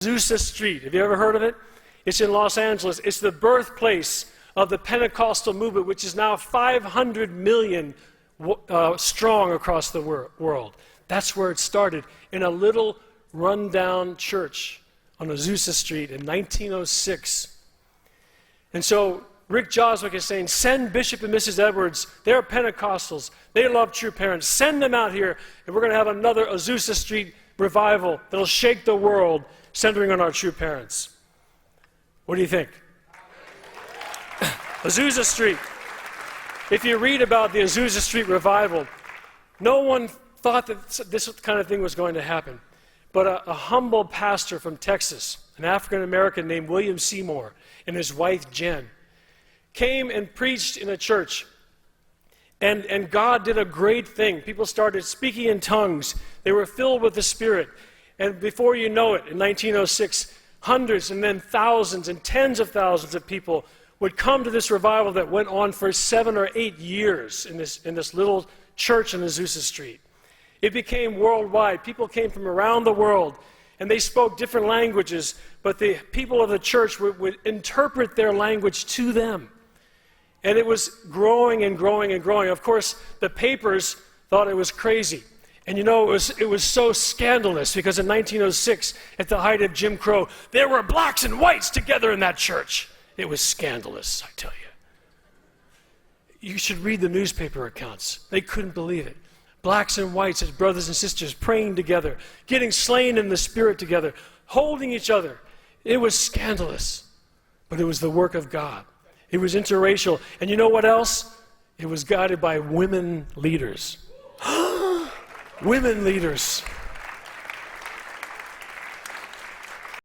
Azusa Street. Have you ever heard of it? It's in Los Angeles. It's the birthplace of the Pentecostal movement, which is now 500 million strong across the world. That's where it started, in a little rundown church on Azusa Street in 1906. And so Rick Joswick is saying, send Bishop and Mrs. Edwards. They're Pentecostals. They love true parents. Send them out here, and we're going to have another Azusa Street revival that'll shake the world, centering on our true parents. What do you think? Azusa Street. If you read about the Azusa Street revival, no one thought that this kind of thing was going to happen. But a humble pastor from Texas, an African-American named William Seymour, and his wife Jen, came and preached in a church. And God did a great thing. People started speaking in tongues. They were filled with the Spirit. And before you know it, in 1906, hundreds and then thousands and tens of thousands of people would come to this revival that went on for 7 or 8 years in this little church in Azusa Street. It became worldwide. People came from around the world, and they spoke different languages, but the people of the church would interpret their language to them. And it was growing and growing and growing. Of course, the papers thought it was crazy. And you know, it was so scandalous because in 1906, at the height of Jim Crow, there were blacks and whites together in that church. It was scandalous, I tell you. You should read the newspaper accounts. They couldn't believe it. Blacks and whites as brothers and sisters praying together, getting slain in the Spirit together, holding each other. It was scandalous, but it was the work of God. It was interracial. And you know what else? It was guided by women leaders. Women leaders.